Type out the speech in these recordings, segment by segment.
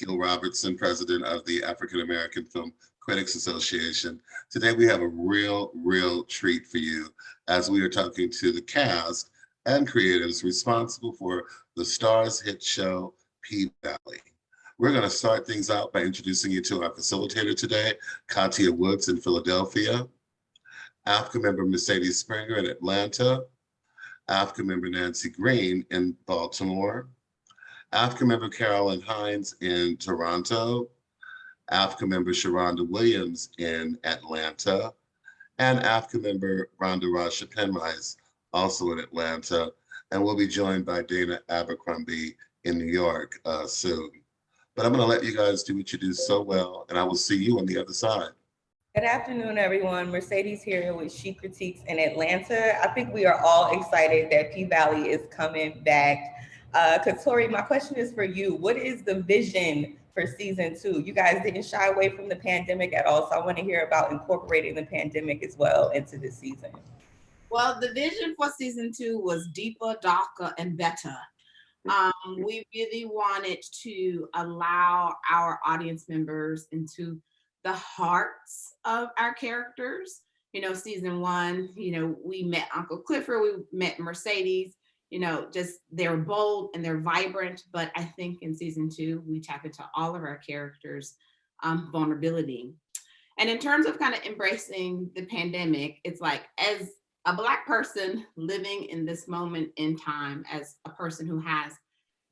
Gil Robertson, president of the African American Film Critics Association. Today we have a real treat for you as we are talking to the cast and creatives responsible for the Starz hit show, P-Valley. We're going to start things out by introducing you to our facilitator today, Katia Woods in Philadelphia, AAFCA member Mercedes Springer in Atlanta, AAFCA member Nancy Green in Baltimore, AAFCA member Carolyn Hines in Toronto, AAFCA member Sharonda Williams in Atlanta, and AAFCA member Rhonda Rasha Penrice, also in Atlanta. And we'll be joined by Dana Abercrombie in New York soon. But I'm going to let you guys do what you do so well, and I will see you on the other side. Good afternoon, everyone. Mercedes here with She Critiques in Atlanta. I think we are all excited that P-Valley is coming back. Katori, my question is for you. What is the vision for season 2? You guys didn't shy away from the pandemic at all, so I want to hear about incorporating the pandemic as well into this season. Well, the vision for season 2 was deeper, darker, and better. We really wanted to allow our audience members into the hearts of our characters. You know, season 1, you know, we met Uncle Clifford, we met Mercedes, you know, just they're bold and they're vibrant. But I think in season 2, we tap into all of our characters' vulnerability. And in terms of kind of embracing the pandemic, it's like, as a Black person living in this moment in time, as a person who has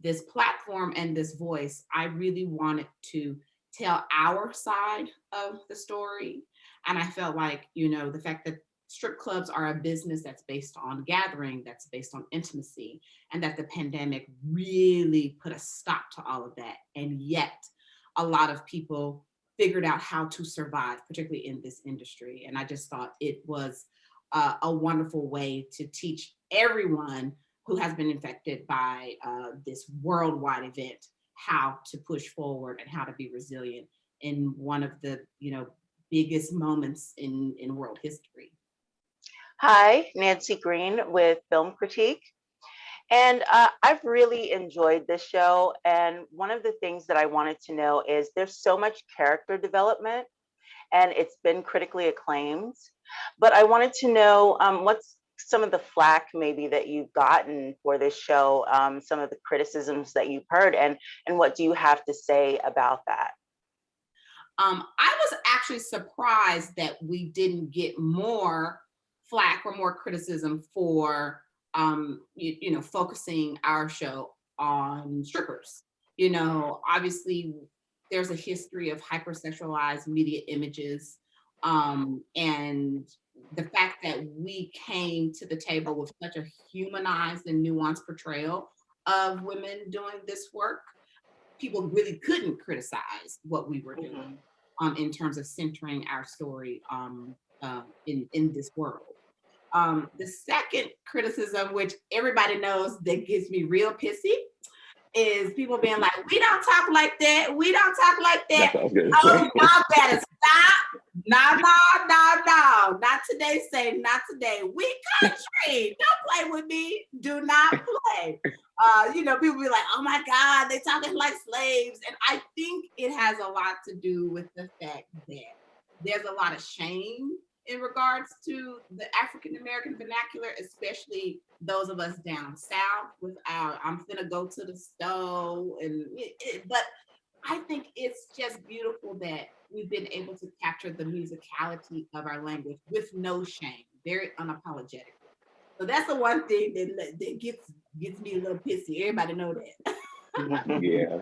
this platform and this voice, I really wanted to tell our side of the story. And I felt like, you know, the fact that strip clubs are a business that's based on gathering, that's based on intimacy, and that the pandemic really put a stop to all of that. And yet a lot of people figured out how to survive, particularly in this industry. And I just thought it was a wonderful way to teach everyone who has been infected by this worldwide event how to push forward and how to be resilient in one of the, you know, biggest moments in world history. Hi, Nancy Green with Film Critique. And I've really enjoyed this show. And one of the things that I wanted to know is there's so much character development and it's been critically acclaimed. But I wanted to know what's some of the flack maybe that you've gotten for this show, some of the criticisms that you've heard, and what do you have to say about that? I was actually surprised that we didn't get more flack or more criticism for, you know, focusing our show on strippers. You know, obviously there's a history of hypersexualized media images, and the fact that we came to the table with such a humanized and nuanced portrayal of women doing this work, people really couldn't criticize what we were doing in terms of centering our story in this world. The second criticism, which everybody knows that gets me real pissy, is people being like, we don't talk like that. We don't talk like that. Oh, y'all better stop. No. Not today, say not today. We country. Don't play with me. Do not play. You know, people be like, oh my God, they talking like slaves. And I think it has a lot to do with the fact that there's a lot of shame in regards to the African-American vernacular, especially those of us down south with our, I'm finna go to the stove. But I think it's just beautiful that we've been able to capture the musicality of our language with no shame, very unapologetic. So that's the one thing that gets me a little pissy. Everybody know that. Yeah.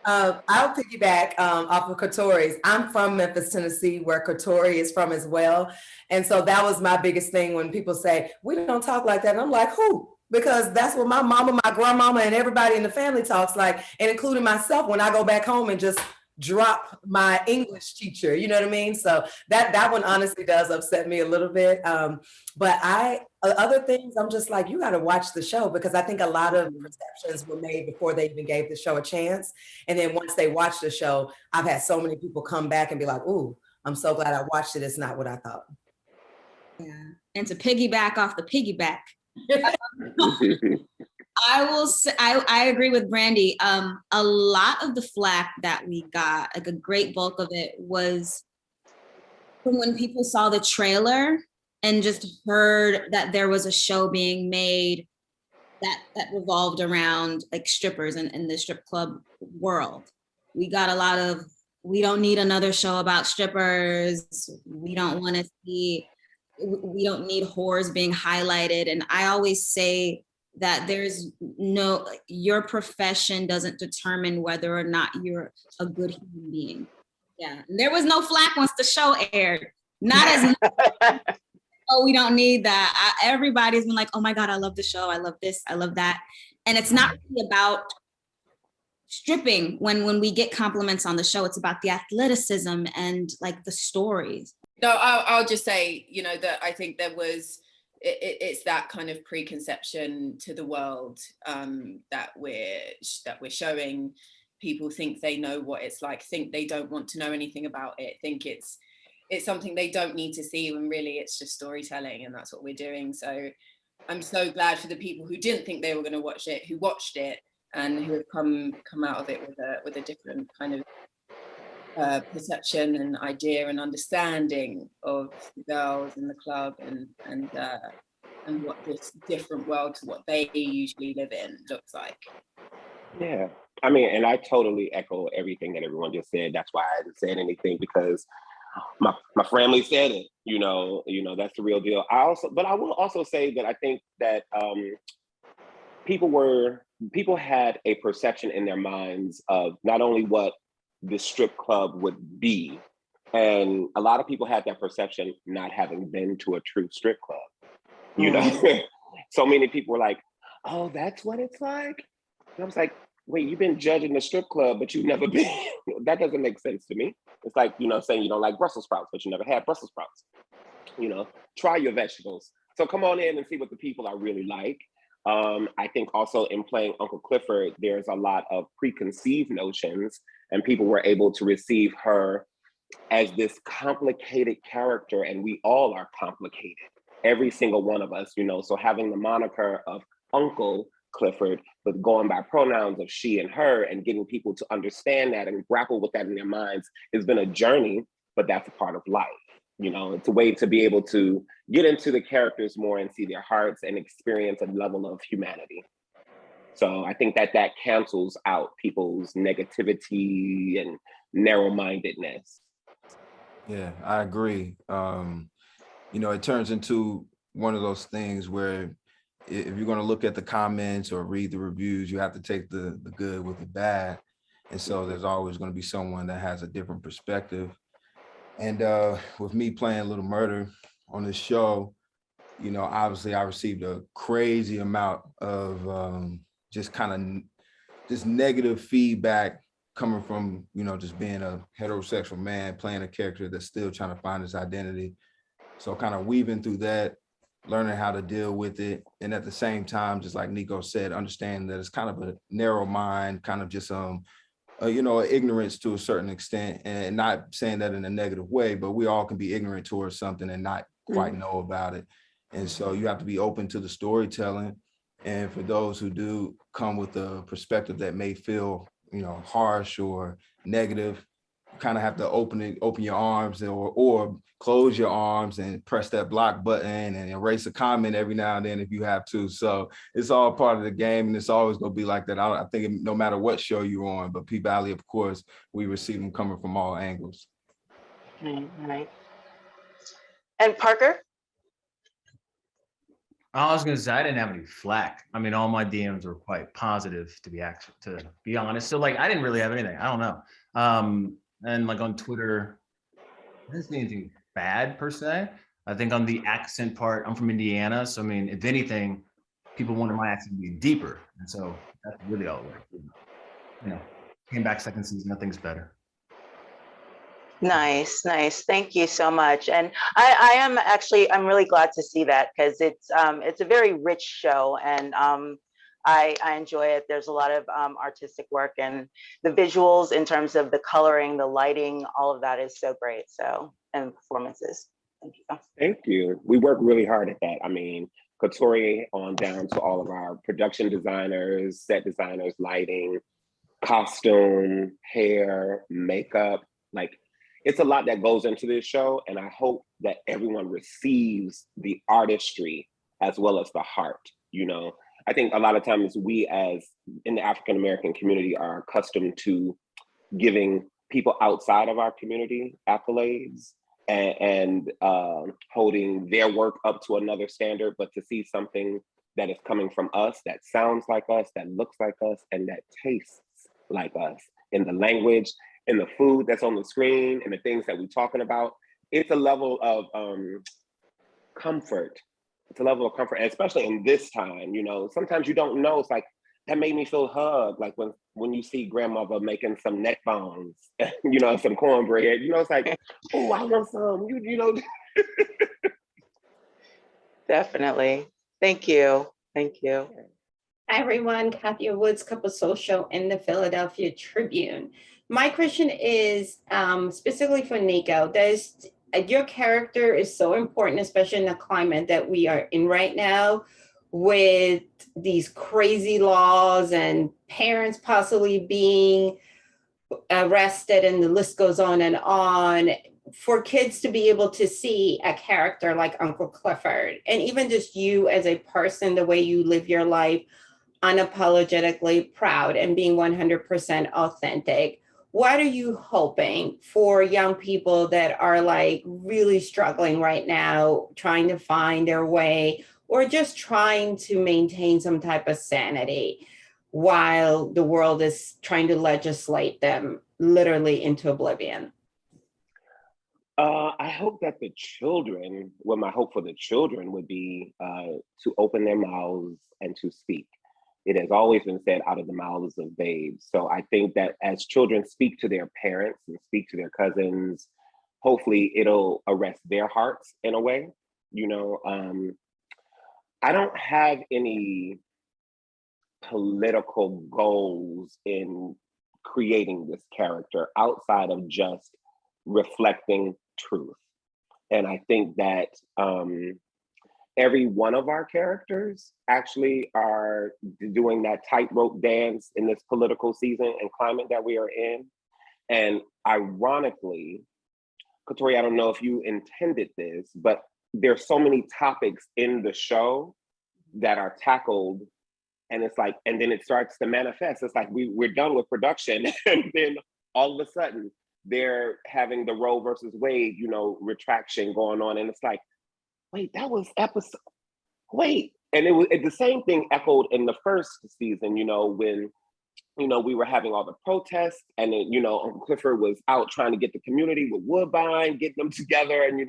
I'll piggyback off of Katori's. I'm from Memphis, Tennessee, where Katori is from as well. And so that was my biggest thing when people say, we don't talk like that. And I'm like, who? Because that's what my mama, my grandmama, and everybody in the family talks like, and including myself when I go back home and just drop my English teacher, you know what I mean? So that one honestly does upset me a little bit. But other things, I'm just like, you got to watch the show, because I think a lot of perceptions were made before they even gave the show a chance. And then once they watched the show, I've had so many people come back and be like, ooh, I'm so glad I watched it. It's not what I thought. Yeah. And to piggyback off the piggyback. I will say, I agree with Brandy. A lot of the flack that we got, like a great bulk of it, was from when people saw the trailer and just heard that there was a show being made that revolved around like strippers and the strip club world. We got a lot of, we don't need another show about strippers. We don't want to see, we don't need whores being highlighted. And I always say that there's no, your profession doesn't determine whether or not you're a good human being. Yeah, and there was no flack once the show aired. Not as oh, we don't need that. Everybody's been like, oh my God, I love the show. I love this, I love that. And it's not really about stripping. When we get compliments on the show, it's about the athleticism and like the stories. No, I'll just say, you know, that I think there was, it's that kind of preconception to the world that we're showing. People think they know what it's like, think they don't want to know anything about it, think it's something they don't need to see, when really it's just storytelling, and that's what we're doing. So I'm so glad for the people who didn't think they were going to watch it, who watched it, and who have come out of it with a different kind of perception and idea and understanding of the girls in the club and what this different world to what they usually live in looks like. Yeah, I mean, and I totally echo everything that everyone just said. That's why I haven't said anything, because my family said it. You know, that's the real deal. But I will also say that I think that people had a perception in their minds of not only what the strip club would be, and a lot of people had that perception not having been to a true strip club. You know, so many people were like, "Oh, that's what it's like." And I was like, wait, you've been judging the strip club, but you've never been. That doesn't make sense to me. It's like, you know, saying you don't like Brussels sprouts, but you never had Brussels sprouts. You know, try your vegetables. So come on in and see what the people are really like. I think also in playing Uncle Clifford, there's a lot of preconceived notions, and people were able to receive her as this complicated character, and we all are complicated. Every single one of us, you know, so having the moniker of Uncle Clifford, but going by pronouns of she and her, and getting people to understand that and grapple with that in their minds has been a journey, but that's a part of life. You know, it's a way to be able to get into the characters more and see their hearts and experience a level of humanity. So I think that cancels out people's negativity and narrow-mindedness. Yeah, I agree. You know, it turns into one of those things where if you're going to look at the comments or read the reviews, you have to take the good with the bad. And so there's always going to be someone that has a different perspective. And with me playing Little Murder on this show, you know, obviously I received a crazy amount of just negative feedback coming from, you know, just being a heterosexual man playing a character that's still trying to find his identity. So kind of weaving through that, learning how to deal with it. And at the same time, just like Nico said, understanding that it's kind of a narrow mind, kind of just, you know, ignorance to a certain extent, and not saying that in a negative way, but we all can be ignorant towards something and not quite know about it. And so you have to be open to the storytelling. And for those who do come with a perspective that may feel, you know, harsh or negative, you kind of have to open your arms or close your arms and press that block button and erase a comment every now and then if you have to. So it's all part of the game, and it's always going to be like that. I think no matter what show you're on, but PValley, of course, we receive them coming from all angles. Right. And Parker? I was gonna say I didn't have any flack. I mean, all my DMs were quite positive, to be honest. So like, I didn't really have anything. I don't know. And like on Twitter, I didn't see anything bad per se. I think on the accent part, I'm from Indiana, so I mean, if anything, people wanted my accent to be deeper, and so that's really all it was. You know, came back second season, nothing's better. Nice. Thank you so much. And I'm really glad to see that, because it's a very rich show, and I enjoy it. There's a lot of artistic work, and the visuals in terms of the coloring, the lighting, all of that is so great. So, and performances. Thank you. Thank you. We work really hard at that. I mean, Katori on down to all of our production designers, set designers, lighting, costume, hair, makeup. Like, it's a lot that goes into this show, and I hope that everyone receives the artistry as well as the heart, you know? I think a lot of times we, as in the African American community, are accustomed to giving people outside of our community accolades and holding their work up to another standard, but to see something that is coming from us, that sounds like us, that looks like us, and that tastes like us, in the language, in the food that's on the screen, and the things that we're talking about. It's a level of comfort. It's a level of comfort, and especially in this time, you know, sometimes you don't know. It's like, that made me feel hugged. Like when you see grandmother making some neck bones, you know, some cornbread, you know, it's like, oh, I want some, you know. Definitely. Thank you. Thank you. Hi, everyone. Kathy Woods, Cup of Social in the Philadelphia Tribune. My question is specifically for Nico. Your character is so important, especially in the climate that we are in right now, with these crazy laws and parents possibly being arrested, and the list goes on and on. For kids to be able to see a character like Uncle Clifford, and even just you as a person, the way you live your life, unapologetically proud and being 100% authentic. What are you hoping for young people that are like really struggling right now, trying to find their way, or just trying to maintain some type of sanity while the world is trying to legislate them literally into oblivion? I hope that the children, well, my hope for the children would be to open their mouths and to speak. It has always been said, out of the mouths of babes. So I think that as children speak to their parents and speak to their cousins, hopefully it'll arrest their hearts in a way. You know, I don't have any political goals in creating this character outside of just reflecting truth. And I think that every one of our characters actually are doing that tightrope dance in this political season and climate that we are in. And ironically, Katori, I don't know if you intended this, but there's so many topics in the show that are tackled, and it's like, and then it starts to manifest. It's like we're done with production, and then all of a sudden they're having the Roe versus Wade, you know, retraction going on, and it's like, wait, that was episode. Wait, and the same thing echoed in the first season. You know, when we were having all the protests, and then Uncle Clifford was out trying to get the community with Woodbine, getting them together, and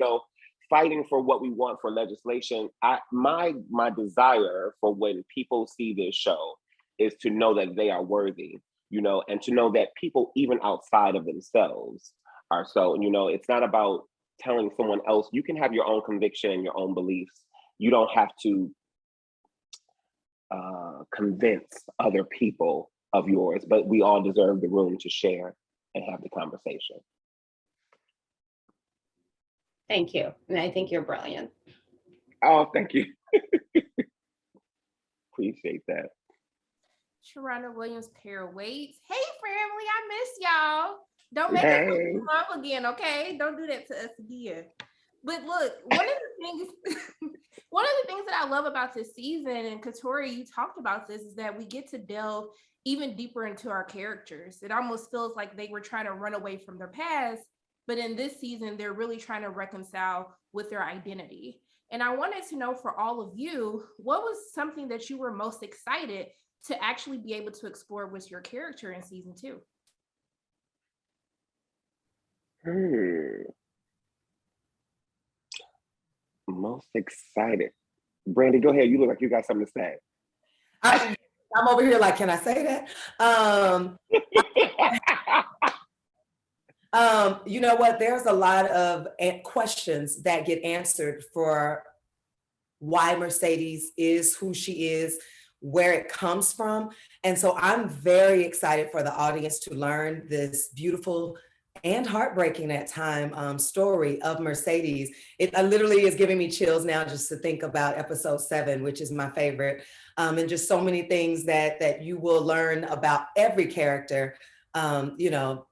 fighting for what we want for legislation. My desire for when people see this show is to know that they are worthy, and to know that people even outside of themselves are so. It's not about telling someone else. You can have your own conviction and your own beliefs. You don't have to convince other people of yours, but we all deserve the room to share and have the conversation. Thank you. And I think you're brilliant. Oh, thank you. Appreciate that. Sharona Williams Waits. Hey, family, I miss y'all. Don't make Hey. us love again, okay? Don't do that to us again. But look, one of the things that I love about this season, and Katori, you talked about this, is that we get to delve even deeper into our characters. It almost feels like they were trying to run away from their past, but in this season, they're really trying to reconcile with their identity. And I wanted to know, for all of you, what was something that you were most excited to actually be able to explore with your character in season 2? Most excited. Brandy, go ahead. You look like you got something to say. I'm over here like, can I say that? You know what? There's a lot of questions that get answered for why Mercedes is who she is, where it comes from. And so I'm very excited for the audience to learn this beautiful and heartbreaking at time story of Mercedes. It literally is giving me chills now just to think about episode 7, which is my favorite. And just so many things that you will learn about every character. You know,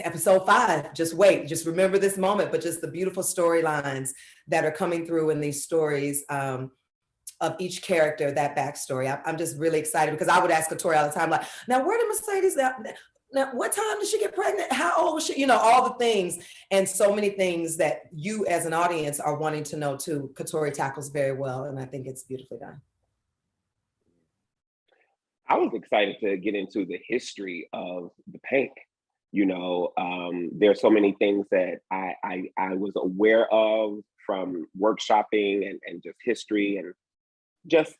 episode 5, just wait, just remember this moment, but just the beautiful storylines that are coming through in these stories of each character, that backstory. I'm just really excited because I would ask Katori all the time, like, now where did Mercedes, now what time did she get pregnant? How old was she? You know, all the things, and so many things that you as an audience are wanting to know too. Katori tackles very well, and I think it's beautifully done. I was excited to get into the history of the Pynk. You know, there's so many things that I was aware of from workshopping and just history and just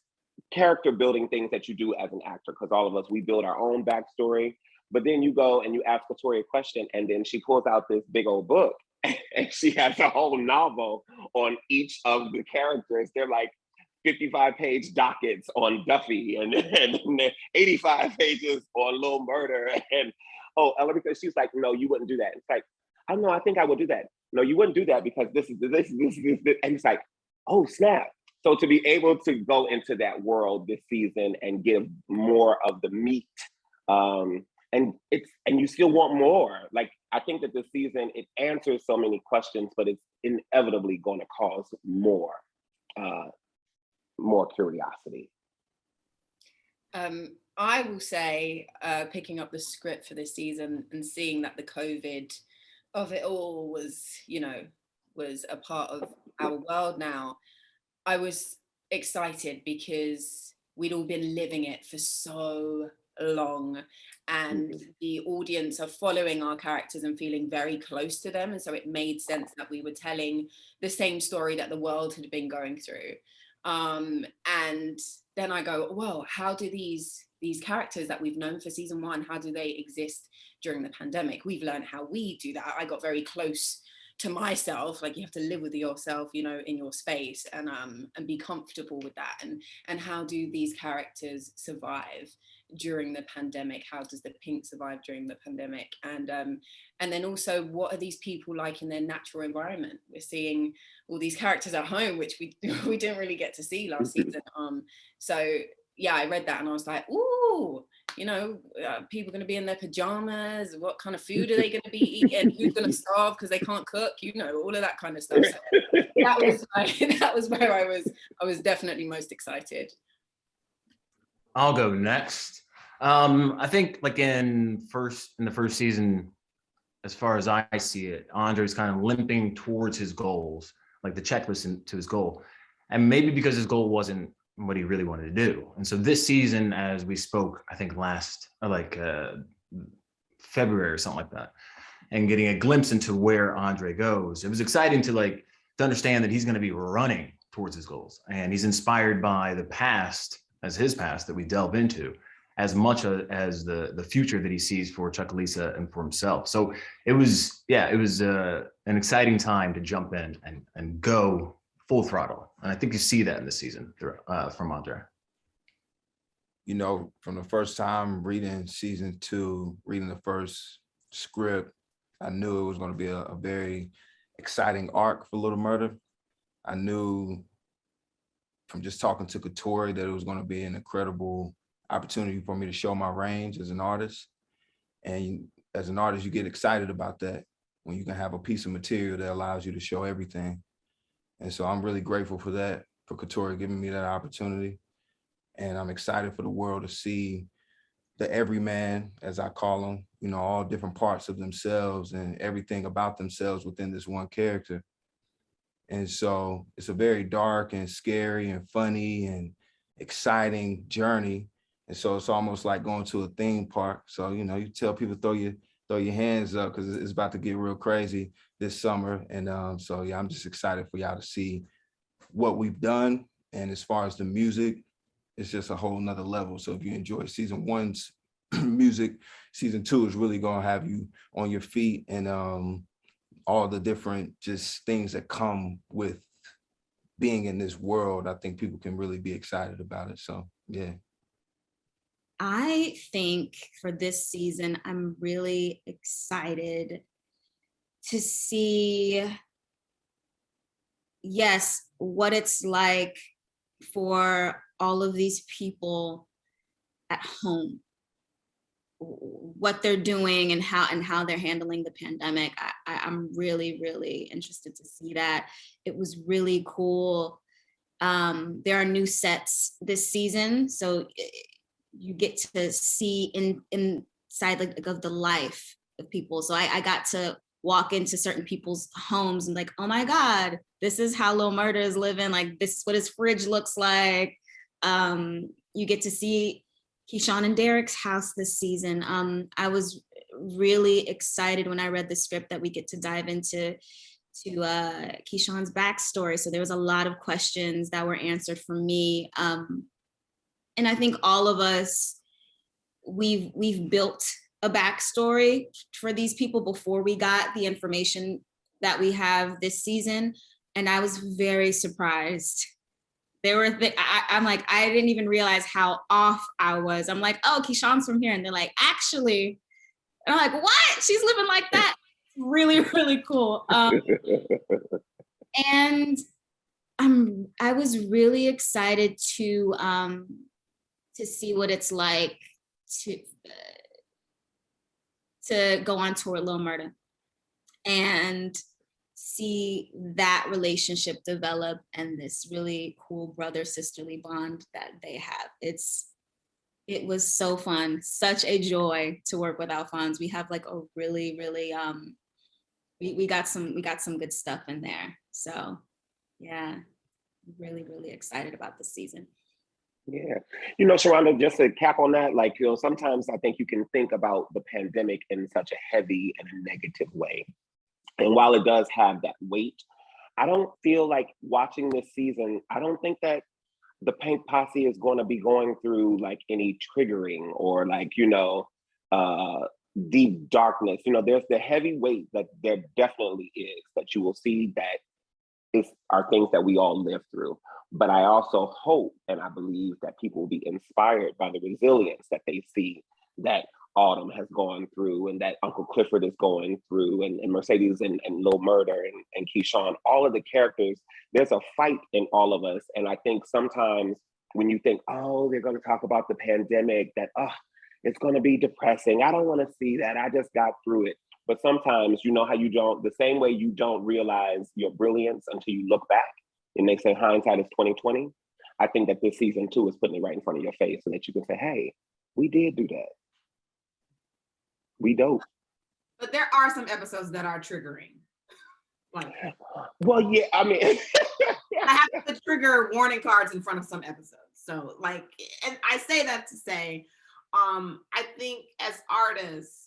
character building things that you do as an actor, because all of us, we build our own backstory. But then you go and you ask Katori a question, and then she pulls out this big old book and she has a whole novel on each of the characters. They're like 55-page dockets on Duffy and 85 pages on Lil Murder. And because she's like, no, you wouldn't do that. It's like, I know, I think I would do that. No, you wouldn't do that because this. And it's like, oh, snap. So to be able to go into that world this season and give more of the meat, and you still want more. Like, I think that this season, it answers so many questions, but it's inevitably going to cause more curiosity. I will say, picking up the script for this season and seeing that the COVID of it all was a part of our world now, I was excited because we'd all been living it for so long, and the audience are following our characters and feeling very close to them. And so it made sense that we were telling the same story that the world had been going through. And then I go, well, how do these characters that we've known for season 1, how do they exist during the pandemic? We've learned how we do that. I got very close to myself. Like, you have to live with yourself, you know, in your space, and be comfortable with that. And how do these characters survive during the pandemic? How does the Pynk survive during the pandemic? And then also, what are these people like in their natural environment? We're seeing all these characters at home, which we didn't really get to see last season. So yeah, I read that and I was like, ooh, you know, people are going to be in their pajamas. What kind of food are they going to be eating? Who's going to starve because they can't cook? You know, all of that kind of stuff. So that was where I was definitely most excited. I'll go next. I think like in the first season, as far as I see it, Andre's kind of limping towards his goals, like the checklist to his goal. And maybe because his goal wasn't what he really wanted to do. And so this season, as we spoke, I think February or something like that, and getting a glimpse into where Andre goes, it was exciting to understand that he's going to be running towards his goals. And he's inspired by the past, as his past, that we delve into, as much as the future that he sees for Chuckalissa and for himself. So it was an exciting time to jump in and go full throttle. And I think you see that in this season from Andre. You know, from the first time reading season 2, reading the first script, I knew it was going to be a very exciting arc for Little Murder. I knew from just talking to Katori that it was going to be an incredible opportunity for me to show my range as an artist. And as an artist, you get excited about that when you can have a piece of material that allows you to show everything. And so I'm really grateful for that, for Katori giving me that opportunity. And I'm excited for the world to see the everyman, as I call them, you know, all different parts of themselves and everything about themselves within this one character. And so it's a very dark and scary and funny and exciting journey. And so it's almost like going to a theme park. So, you know, you tell people throw your hands up because it's about to get real crazy this summer. And so, yeah, I'm just excited for y'all to see what we've done. And as far as the music, it's just a whole nother level. So if you enjoy season 1's music, season 2 is really going to have you on your feet, and all the different just things that come with being in this world. I think people can really be excited about it. So, yeah. I think for this season, I'm really excited to see, yes, what it's like for all of these people at home, what they're doing and how they're handling the pandemic. I'm really, really interested to see that. It was really cool. There are new sets this season, so you get to see inside like of the life of people. So I got to walk into certain people's homes and like, oh my God, this is how Lil Murda is living. Like, this is what his fridge looks like. You get to see Keyshawn and Derek's house this season. I was really excited when I read the script that we get to dive into Keyshawn's backstory. So there was a lot of questions that were answered for me. And I think all of us, we've built a backstory for these people before we got the information that we have this season. And I was very surprised. There were I'm like, I didn't even realize how off I was. I'm like, oh, Keyshawn's from here. And they're like, actually, and I'm like, what? She's living like that. Really, really cool. And I was really excited to see what it's like to go on tour with Lil Murda and see that relationship develop and this really cool brother-sisterly bond that they have. It was so fun, such a joy to work with Alphonse. We have like a really, really we got some good stuff in there. So yeah, really, really excited about this season. Yeah. You know, Sharonda, just to cap on that, like, you know, sometimes I think you can think about the pandemic in such a heavy and a negative way. And while it does have that weight, I don't feel like watching this season, I don't think that the Pynk posse is going to be going through like any triggering or like, you know, deep darkness. You know, there's the heavy weight that there definitely is that you will see that are things that we all live through. But I also hope and I believe that people will be inspired by the resilience that they see that Autumn has gone through and that Uncle Clifford is going through and Mercedes and Lil Murda and Keyshawn, all of the characters, there's a fight in all of us. And I think sometimes when you think, oh, they're going to talk about the pandemic, that, oh, it's going to be depressing. I don't want to see that. I just got through it. But sometimes, you know how you don't, the same way you don't realize your brilliance until you look back and they say hindsight is 2020. I think that this season too is putting it right in front of your face so that you can say, hey, we did do that. We dope. But there are some episodes that are triggering. Like, well, yeah, I mean, I have to trigger warning cards in front of some episodes. So like, and I say that to say, I think as artists,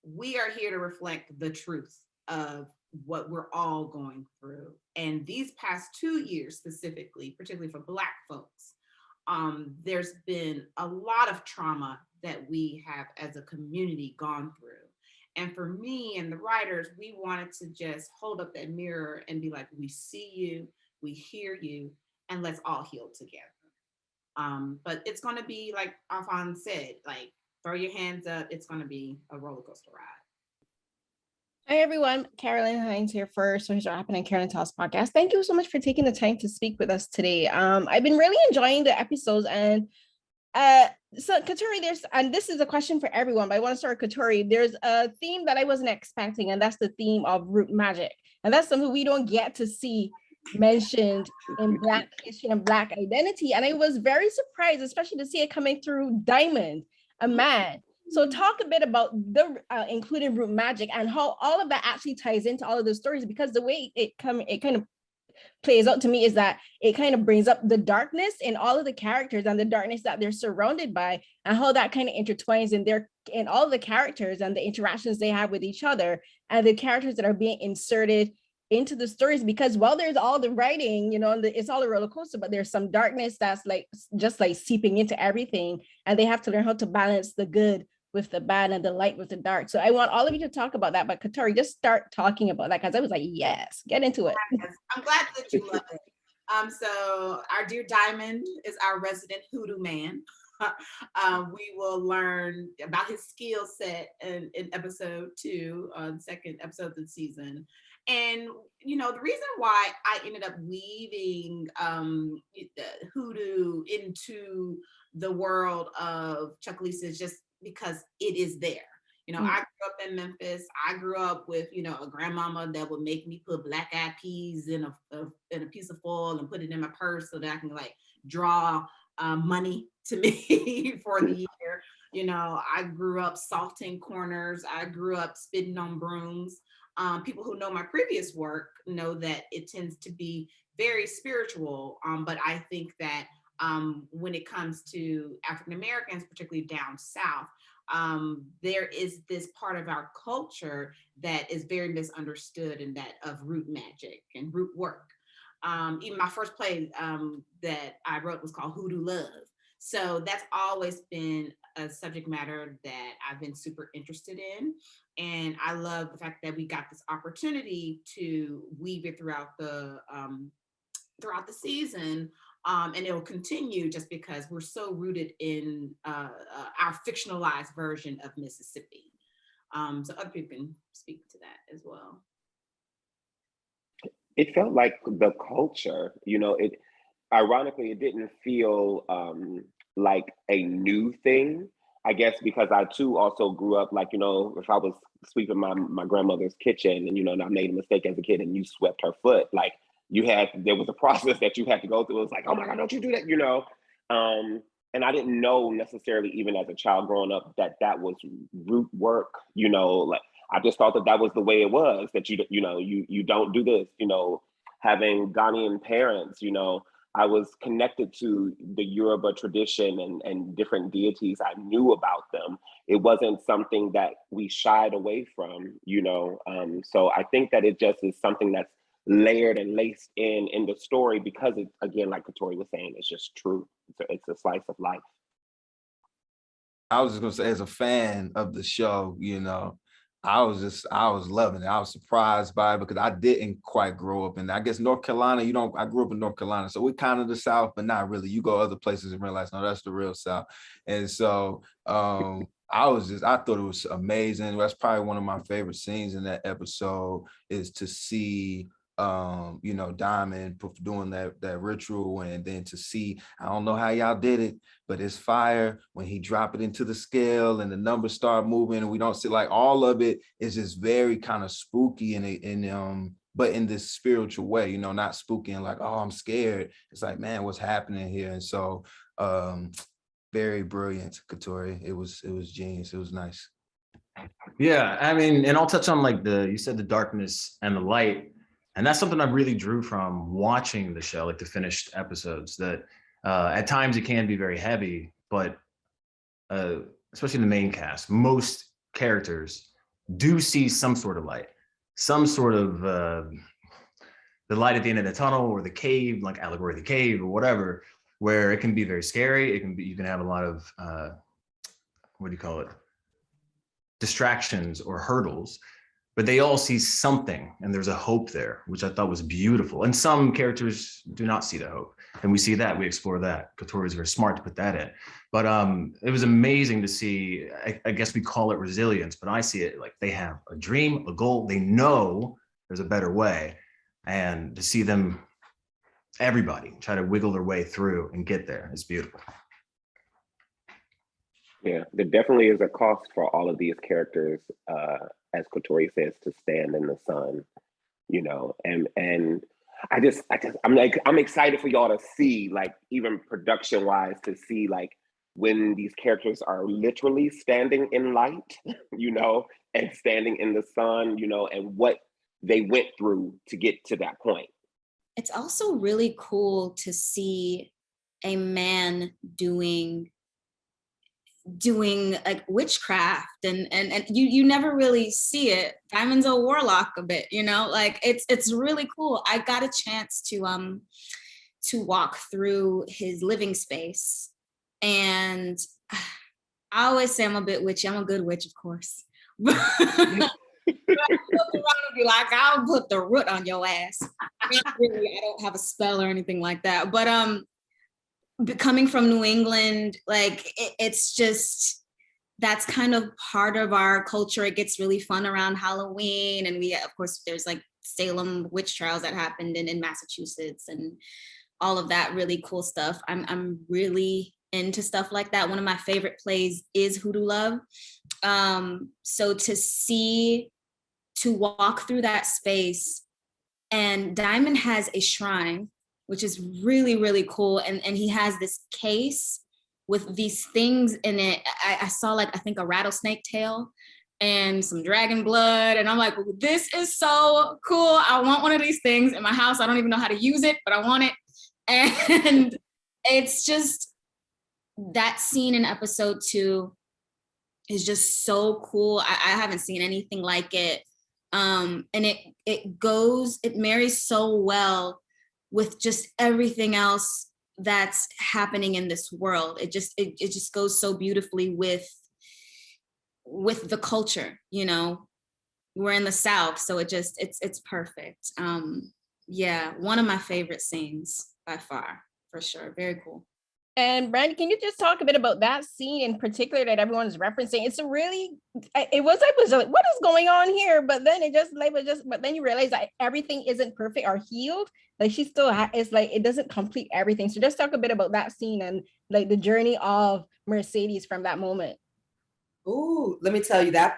we are here to reflect the truth of what we're all going through. And these past 2 years specifically, particularly for Black folks, there's been a lot of trauma that we have as a community gone through. And for me and the writers, we wanted to just hold up that mirror and be like, we see you, we hear you, and let's all heal together. But it's gonna be like Alphonse said, like throw your hands up, it's gonna be a roller coaster ride. Hi everyone, Carolyn Hines here for Stories Are Happening, Carolyn Talks podcast. Thank you so much for taking the time to speak with us today. I've been really enjoying the episodes, and so Katori, and this is a question for everyone, but I want to start with Katori. There's a theme that I wasn't expecting, and that's the theme of root magic. And that's something we don't get to see mentioned in Black history and Black identity. And I was very surprised, especially to see it coming through Diamond, a man. So talk a bit about the including root magic and how all of that actually ties into all of the stories, because the way it kind of plays out to me is that it kind of brings up the darkness in all of the characters and the darkness that they're surrounded by, and how that kind of intertwines in all of the characters and the interactions they have with each other and the characters that are being inserted into the stories. Because while there's all the writing, you know, it's all a roller coaster, but there's some darkness that's like just like seeping into everything, and they have to learn how to balance the good with the bad and the light with the dark. So I want all of you to talk about that, but Katori, just start talking about that, because I was like, yes, get into it. Yes, I'm glad that you love it. So our dear Diamond is our resident hoodoo man. We will learn about his skill set in episode 2, the second episode of the season. And the reason why I ended up weaving hoodoo into the world of Chuckalissa is just because it is there. I grew up in Memphis. I grew up with, a grandmama that would make me put black-eyed peas in a piece of foil and put it in my purse so that I can draw money to me for the year. I grew up salting corners. I grew up spitting on brooms. People who know my previous work know that it tends to be very spiritual. But I think that when it comes to African Americans, particularly down south, there is this part of our culture that is very misunderstood, and that of root magic and root work. Even my first play that I wrote was called Hoodoo Love. So that's always been a subject matter that I've been super interested in. And I love the fact that we got this opportunity to weave it throughout the season. And it will continue just because we're so rooted in our fictionalized version of Mississippi. So other people can speak to that as well. It felt like the culture, it ironically, it didn't feel like a new thing. I guess because I too also grew up if I was sweeping my grandmother's kitchen and I made a mistake as a kid and you swept her foot, there was a process that you had to go through. It was like, oh my God, don't you do that, and I didn't know necessarily, even as a child growing up, that was root work, I just thought that was the way it was, that you don't do this, having Ghanaian parents, I was connected to the Yoruba tradition and different deities. I knew about them. It wasn't something that we shied away from, so I think that it just is something that's layered and laced in the story because it, again, like Katori was saying, it's just true. It's a slice of life. I was just gonna say, as a fan of the show, I was loving it. I was surprised by it because I didn't quite grow up in, I guess, North Carolina. I grew up in North Carolina, so we're kind of the South, but not really. You go other places and realize, no, that's the real South. And so I thought it was amazing. That's probably one of my favorite scenes in that episode, is to see Diamond doing that ritual, and then to see, I don't know how y'all did it, but it's fire when he drop it into the scale and the numbers start moving, and we don't see, all of it is just very kind of spooky but in this spiritual way, not spooky and oh, I'm scared. It's like, man, what's happening here? And so very brilliant, Katori. It was genius. It was nice. Yeah, I mean, and I'll touch on you said the darkness and the light. And that's something I really drew from watching the show, the finished episodes, that at times it can be very heavy, but especially the main cast, most characters do see some sort of light, some sort of the light at the end of the tunnel, or the cave, like Allegory of the Cave or whatever, where it can be very scary. You can have a lot of, distractions or hurdles. But they all see something, and there's a hope there, which I thought was beautiful. And some characters do not see the hope, and we see that, we explore that. Katori is very smart to put that in. But it was amazing to see. I guess we call it resilience, but I see it like they have a dream, a goal. They know there's a better way, and to see them, everybody try to wiggle their way through and get there is beautiful. Yeah, there definitely is a cost for all of these characters, as Katori says, to stand in the sun, and I'm excited for y'all to see, even production wise, to see when these characters are literally standing in light, and standing in the sun, and what they went through to get to that point. It's also really cool to see a man doing witchcraft, and you never really see it. Diamond's a warlock a bit, it's really cool. I got a chance to walk through his living space, and I always say I'm a bit witchy. I'm a good witch, of course. But I be like, I'll put the root on your ass. Not really, I don't have a spell or anything like that, but coming from New England, like it's just, that's kind of part of our culture. It gets really fun around Halloween. And we, of course, there's like Salem witch trials that happened in Massachusetts and all of that really cool stuff. I'm really into stuff like that. One of my favorite plays is Hoodoo Love. So to walk through that space, and Diamond has a shrine, which is really, really cool. And he has this case with these things in it. I saw like, I think a rattlesnake tail and some dragon blood. And I'm like, well, this is so cool. I want one of these things in my house. I don't even know how to use it, but I want it. And it's just, that scene in episode 2 is just so cool. I haven't seen anything like it. And it marries so well with just everything else that's happening in this world. It just goes so beautifully with the culture, you know. We're in the South, so it's perfect. Yeah, one of my favorite scenes by far, for sure. Very cool. And Brandy, can you just talk a bit about that scene in particular that everyone is referencing? It's a really, it was like, what is going on here? But then but then you realize that everything isn't perfect or healed. Like she still it's like, it doesn't complete everything. So just talk a bit about that scene and like the journey of Mercedes from that moment. Ooh, let me tell you that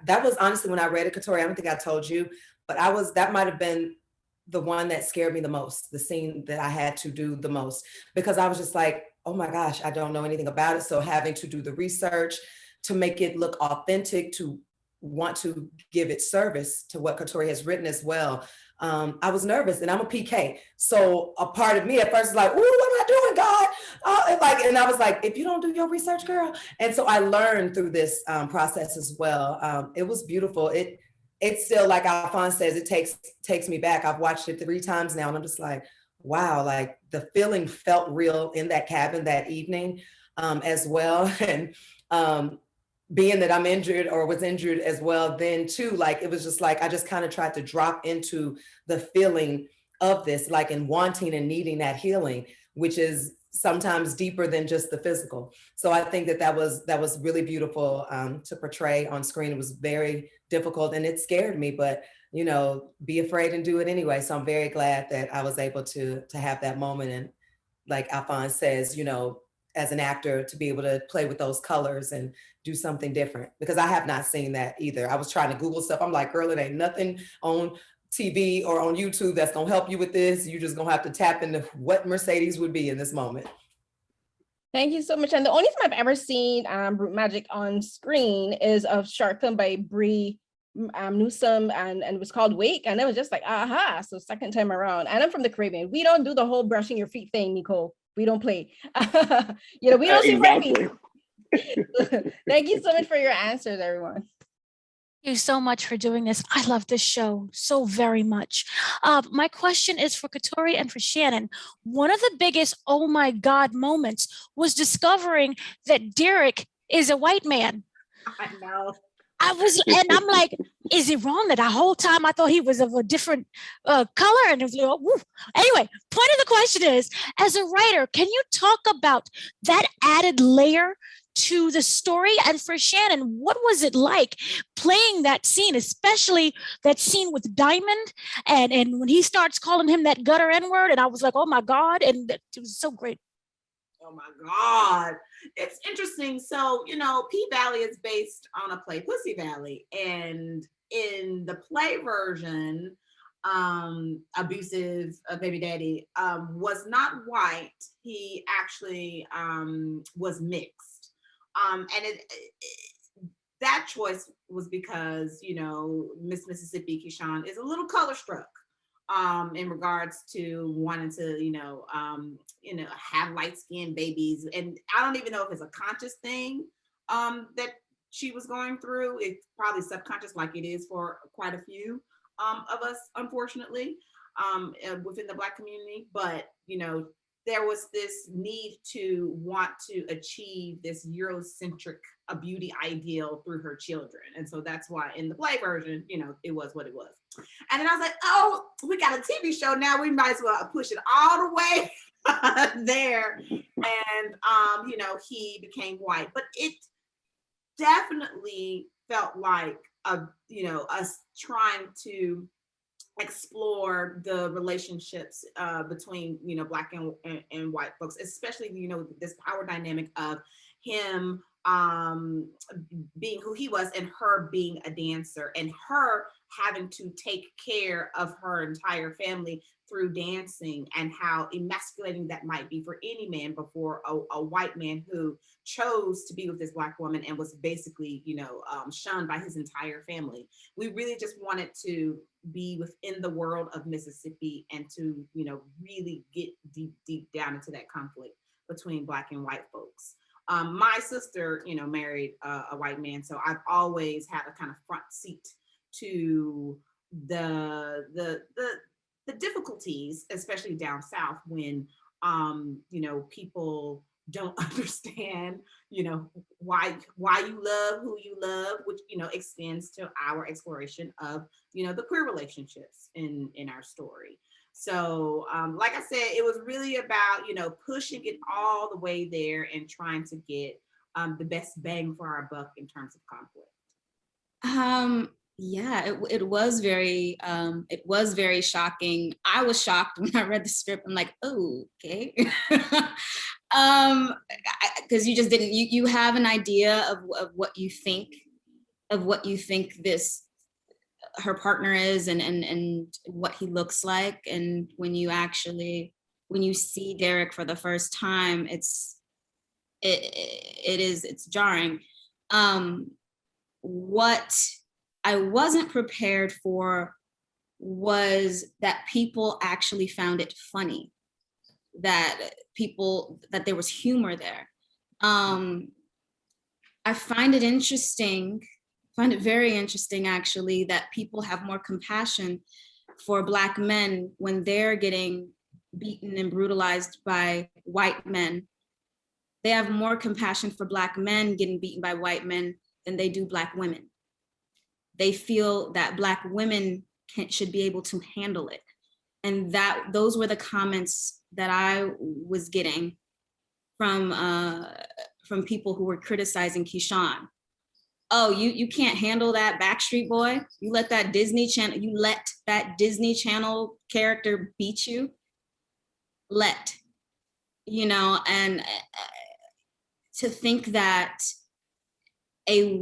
was honestly when I read it, Katori, I don't think I told you, but that might've been the one that scared me the most, the scene that I had to do the most, because I was just like, oh my gosh, I don't know anything about it. So having to do the research to make it look authentic, to want to give it service to what Katori has written as well. I was nervous, and I'm a PK. So a part of me at first was like, ooh, what am I doing, God? And I was like, if you don't do your research, girl. And so I learned through this process as well. It was beautiful. It's still, like Alphonse says, it takes me back. I've watched it 3 times now, and I'm just like, wow, like the feeling felt real in that cabin that evening as well. And being that I'm injured or was injured as well then too, like it was just like, I just kind of tried to drop into the feeling of this, like in wanting and needing that healing, which is sometimes deeper than just the physical. So I think that was really beautiful to portray on screen. It was very difficult and it scared me, but you know, be afraid and do it anyway. So I'm very glad that I was able to have that moment. And like Alphonse says, you know, as an actor, to be able to play with those colors and do something different, because I have not seen that either. I was trying to Google stuff. I'm like, girl, it ain't nothing on TV or on YouTube that's gonna help you with this. You're just gonna have to tap into what Mercedes would be in this moment. Thank you so much. And the only time I've ever seen Brute Magic on screen is a short film by Brie Newsome, and it was called Wake, and it was just like, aha. So second time around. And I'm from the Caribbean. We don't do the whole brushing your feet thing, Nicole. We don't play. You know, we don't see exactly. Thank you so much for your answers, everyone. Thank you so much for doing this. I love this show so very much. My question is for Katori and for Shannon. One of the biggest oh my God moments was discovering that Derek is a white man. I know. And I'm like, is it wrong that the whole time I thought he was of a different color? And it was like, woo. Anyway, point of the question is, as a writer, can you talk about that added layer to the story? And for Shannon, what was it like playing that scene, especially that scene with Diamond and when he starts calling him that gutter N-word, and I was like, oh my God, and it was so great. Oh my God. It's interesting. So, you know, PValley is based on a play, Pussy Valley. And in the play version, abusive baby daddy was not white. He actually was mixed. And that choice was because, you know, Miss Mississippi Keyshawn is a little color struck. In regards to wanting to, have light-skinned babies. And I don't even know if it's a conscious thing that she was going through. It's probably subconscious, like it is for quite a few of us, unfortunately, within the Black community. But, you know, there was this need to want to achieve this Eurocentric beauty ideal through her children. And so that's why in the play version, you know, it was what it was. And then I was like, oh, we got a TV show now. We might as well push it all the way there. And, you know, he became white. But it definitely felt like, you know, us trying to explore the relationships between, you know, Black and white folks, especially, you know, this power dynamic of him being who he was and her being a dancer and her having to take care of her entire family through dancing, and how emasculating that might be for any man before a white man who chose to be with this Black woman and was basically, you know, shunned by his entire family. We really just wanted to be within the world of Mississippi and to, you know, really get deep down into that conflict between Black and white folks. My sister, you know, married a white man, so I've always had a kind of front seat to the difficulties, especially down south, when you know, people don't understand, you know, why you love who you love, which, you know, extends to our exploration of, you know, the queer relationships in our story. So like I said, it was really about, you know, pushing it all the way there and trying to get the best bang for our buck in terms of conflict. Yeah, it was very shocking. I was shocked when I read the script. I'm like, oh, okay. Because you just didn't, you have an idea of what you think this her partner is and what he looks like. And when you see Derek for the first time, it's jarring. What I wasn't prepared for was that people actually found it funny, that there was humor there. I find it very interesting actually, that people have more compassion for Black men when they're getting beaten and brutalized by white men. They have more compassion for Black men getting beaten by white men than they do Black women. They feel that Black women should be able to handle it. And those were the comments that I was getting from people who were criticizing Keyshawn. Oh, you can't handle that Backstreet Boy? You let that Disney Channel character beat you? You know, and to think that a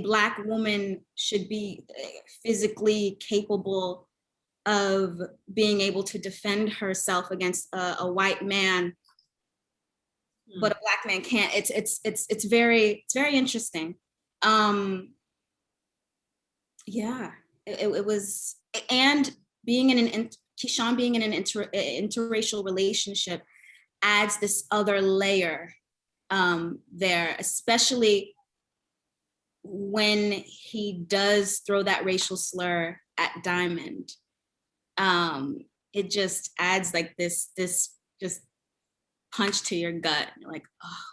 Black woman should be physically capable of being able to defend herself against a white man, but a Black man can't. It's very interesting. Yeah, it was, and Keyshawn being in an interracial relationship adds this other layer there, especially when he does throw that racial slur at Diamond. It just adds like this just punch to your gut. You're like, oh,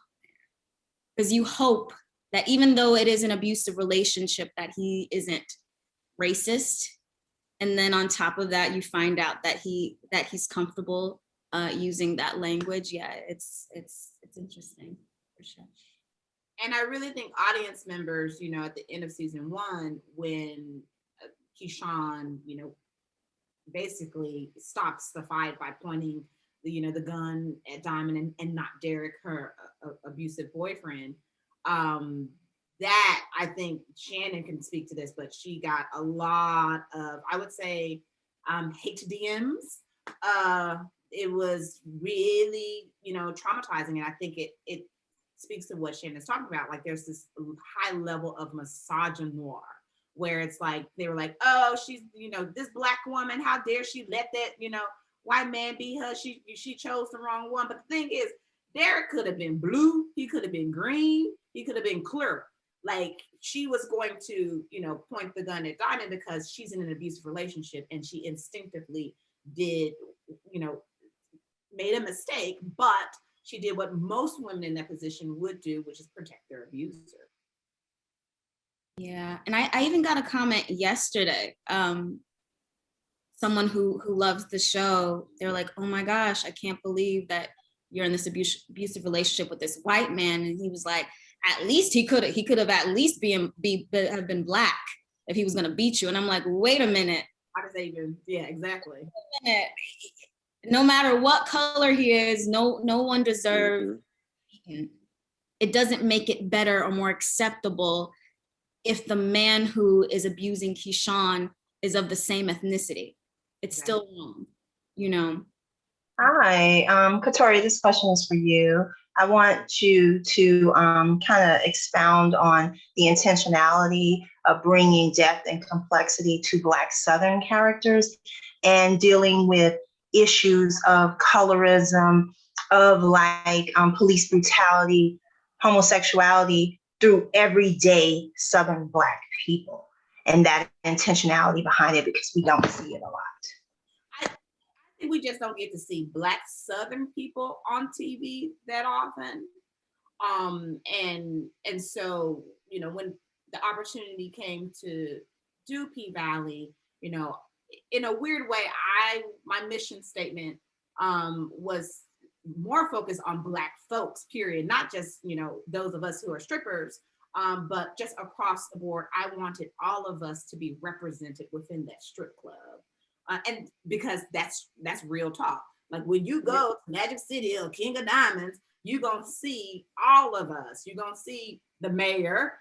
because you hope that even though it is an abusive relationship, that he isn't racist. And then on top of that, you find out that he's comfortable using that language. Yeah, it's interesting for sure. And I really think audience members, you know, at the end of season 1, when Keyshawn, you know, basically stops the fight by pointing the gun at Diamond and not Derek, her abusive boyfriend, that I think Shannon can speak to this, but she got a lot of, I would say, hate DMs. It was really, you know, traumatizing. And I think it speaks to what Shannon's talking about. Like, there's this high level of misogynoir where it's like, they were like, oh, she's, you know, this Black woman, how dare she let that, you know, white man beat her? She chose the wrong one. But the thing is, Derek could have been blue, he could have been green, he could have been clear. Like, she was going to, you know, point the gun at Diamond because she's in an abusive relationship and she instinctively did, you know, made a mistake, but she did what most women in that position would do, which is protect their abuser. Yeah, and I even got a comment yesterday. Someone who loves the show, they're like, "Oh my gosh, I can't believe that you're in this abusive relationship with this white man." And he was like, "At least he could have at least have been Black if he was gonna beat you." And I'm like, "Wait a minute." How does that even? Yeah, exactly. No matter what color he is, no one deserves. It doesn't make it better or more acceptable if the man who is abusing Keyshawn is of the same ethnicity. It's still wrong, you know. Hi, Katori, this question is for you. I want you to kind of expound on the intentionality of bringing depth and complexity to Black Southern characters and dealing with issues of colorism, of like police brutality, homosexuality through everyday Southern Black people, and that intentionality behind it, because we don't see it a lot. I think we just don't get to see Black Southern people on TV that often. And so, you know, when the opportunity came to do PValley, you know, in a weird way, my mission statement was more focused on Black folks, period, not just, you know, those of us who are strippers, but just across the board. I wanted all of us to be represented within that strip club. And because that's real talk. Like when you go to Magic City or King of Diamonds, you're gonna see all of us. You're gonna see the mayor,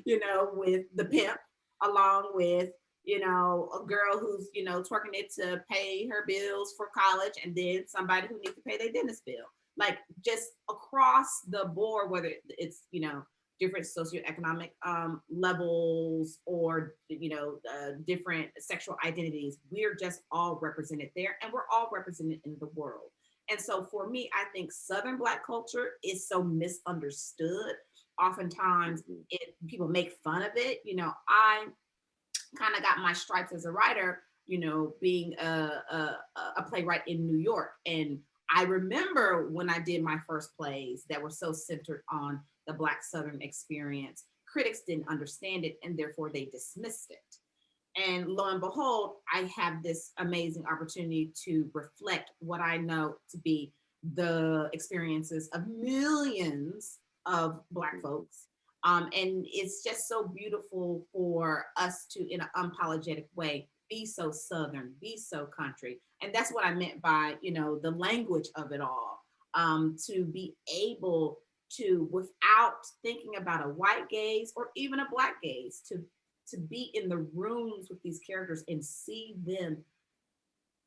you know, with the pimp, along with, you know, a girl who's, you know, twerking it to pay her bills for college, and then somebody who needs to pay their dentist bill. Like just across the board, whether it's, you know, different socioeconomic levels or, you know, different sexual identities, we're just all represented there, and we're all represented in the world. And so for me, I think Southern Black culture is so misunderstood. Oftentimes people make fun of it. You know, I kind of got my stripes as a writer, you know, being a playwright in New York. And I remember when I did my first plays that were so centered on the Black Southern experience, critics didn't understand it, and therefore they dismissed it. And lo and behold, I have this amazing opportunity to reflect what I know to be the experiences of millions of Black folks. And it's just so beautiful for us to, in an unapologetic way, be so Southern, be so country. And that's what I meant by, you know, the language of it all, to be able to, without thinking about a white gaze or even a Black gaze, to be in the rooms with these characters and see them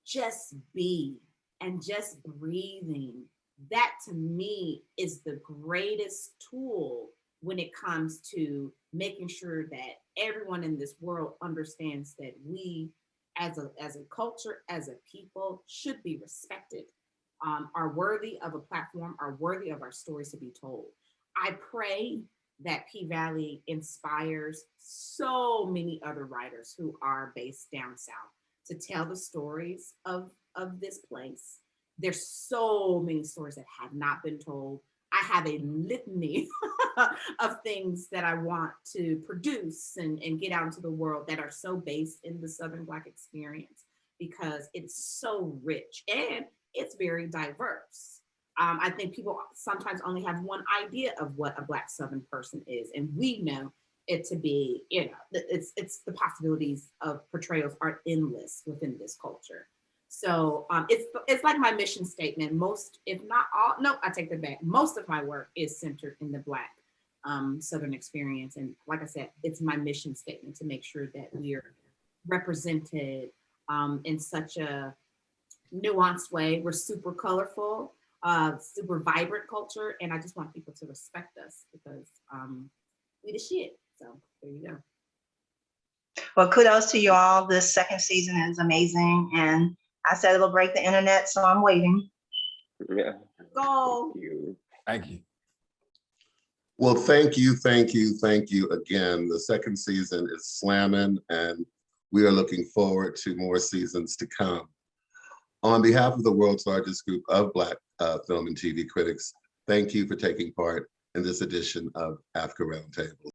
just be and just breathing. That to me is the greatest tool when it comes to making sure that everyone in this world understands that we as a culture, as a people, should be respected, are worthy of a platform, are worthy of our stories to be told. I pray that PValley inspires so many other writers who are based down south to tell the stories of this place. There's so many stories that have not been told. I have a litany of things that I want to produce and get out into the world that are so based in the Southern Black experience, because it's so rich and it's very diverse. I think people sometimes only have one idea of what a Black Southern person is, and we know it to be, you know, it's the possibilities of portrayals are endless within this culture. So it's like my mission statement. Most, if not all, no, I take that back. Most of my work is centered in the Black Southern experience, and like I said, it's my mission statement to make sure that we're represented in such a nuanced way. We're super colorful, super vibrant culture, and I just want people to respect us because we the shit. So there you go. Well, kudos to you all. This second season is amazing, and I said it'll break the internet, so I'm waiting. Yeah. Go. Thank you. Well, thank you again. The second season is slamming, and we are looking forward to more seasons to come. On behalf of the world's largest group of Black film and TV critics, thank you for taking part in this edition of AAFCA Roundtable.